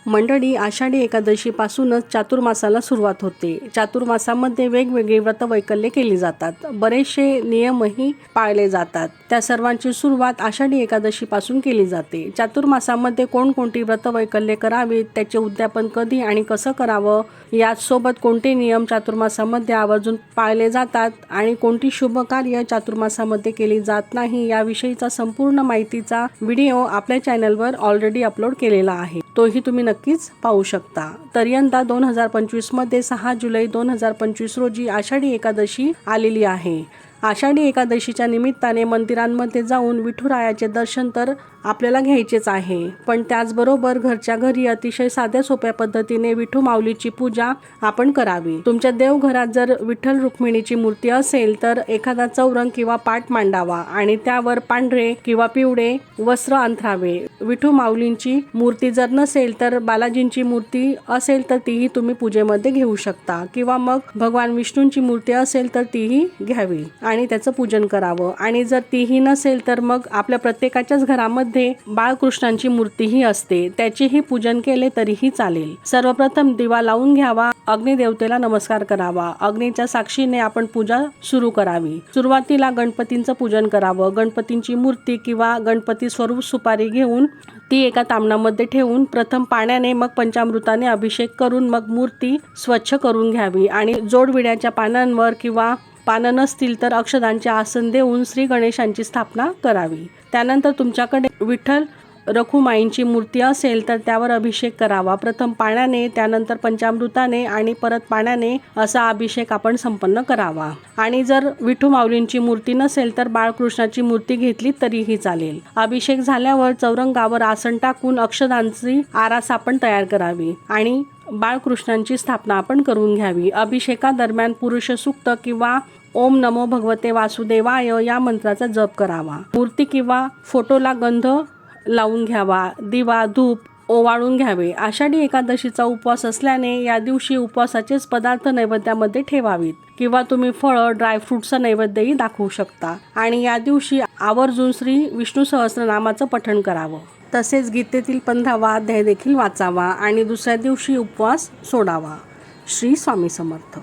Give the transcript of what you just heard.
मंडळी, आषाढी एकादशीपासूनच चातुर्मासाला सुरुवात होते. चातुर्मासामध्ये वेगवेगळी व्रतवैकल्ये केली जातात. बरेचसे नियमही पाळले जातात. त्या सर्वांची सुरुवात आषाढी एकादशीपासून केली जाते. चातुर्मासामध्ये कोणकोणती व्रतवैकल्ये करावीत, त्याचे उद्यापन कधी आणि कसं करावं, याचसोबत कोणते नियम चातुर्मासामध्ये आवर्जून पाळले जातात आणि कोणती शुभ कार्य चातुर्मासामध्ये केली जात नाही, याविषयीचा संपूर्ण माहितीचा व्हिडिओ आपल्या चॅनलवर ऑलरेडी अपलोड केलेला आहे. तोही तुम्ही नक्कीच पाहू शकता. तर यंदा 2025 मध्ये 6 जुलै 2025 रोजी आषाढी एकादशी आलेली आहे. आषाढी एकादशीच्या निमित्ताने मंदिरांमध्ये जाऊन विठुरायाचे दर्शन तर आपल्याला घ्यायचेच आहे, पण त्याचबरोबर घरच्या घरी अतिशय साध्या सोप्या पद्धतीने विठू माऊलीची पूजा आपण करावी. तुमच्या देवघरात जर विठ्ठल रुक्मिणीची मूर्ती असेल तर एखादा चौरंग किंवा पाट मांडावा आणि त्यावर पांढरे किंवा पिवळे वस्त्र अंथरावे. विठू माऊलींची मूर्ती जर नसेल तर बालाजींची मूर्ती असेल तर तीही तुम्ही पूजेमध्ये घेऊ शकता, किंवा मग भगवान विष्णूंची मूर्ती असेल तर तीही घ्यावी आणि त्याचं पूजन करावं. आणि जर तीही नसेल तर मग आपल्या प्रत्येकाच्याच घरामध्ये बाळकृष्णांची मूर्तीही असते, त्याचेही पूजन केले तरीही चालेल. सर्वप्रथम दिवा लावून घ्यावा, अग्निदेवतेला नमस्कार करावा, अग्नीच्या साक्षीने आपण पूजा सुरू करावी. सुरुवातीला गणपतींचं पूजन करावं. गणपतींची मूर्ती किंवा गणपती स्वरूप सुपारी घेऊन ती एका तामणामध्ये ठेवून प्रथम पाण्याने मग पंचामृताने अभिषेक करून मग मूर्ती स्वच्छ करून घ्यावी आणि जोडविड्याच्या पानांवर किंवा पानं नसतील तर अक्षदांचे आसन देऊन श्री गणेशांची स्थापना करावी. त्यानंतर तुमच्याकडे विठ्ठल रखुमाईंची मूर्ती असेल तर त्यावर अभिषेक करावा. प्रथम पाण्याने, त्यानंतर पंचामृताने आणि परत पाण्याने असा अभिषेक आपण संपन्न करावा. आणि जर विठू माऊलींची मूर्ती नसेल तर बाळकृष्णाची मूर्ती घेतली तरीही चालेल. अभिषेक झाल्यावर चौरंगावर आसन टाकून अक्षदांची आरास आपण तयार करावी आणि बाळकृष्णांची स्थापना आपण करून घ्यावी. अभिषेकादरम्यान पुरुष सूक्त किंवा ओम नमो भगवते वासुदेवाय या मंत्राचा जप करावा. मूर्ती किंवा फोटोला गंध लावून घ्यावा. दिवा धूप ओवाळून घ्यावे. आषाढी एकादशीचा उपवास असल्याने या दिवशी उपवासाचेच पदार्थ नैवेद्यामध्ये ठेवावीत, किंवा तुम्ही फळं, ड्रायफ्रूटचा नैवेद्यही दाखवू शकता. आणि या दिवशी आवर्जून श्री विष्णू सहस्रनामाचं पठण करावं. तसेच गीतेतील 15वा अध्याय देखील वाचावा आणि दुसऱ्या दिवशी उपवास सोडावा. श्री स्वामी समर्थ.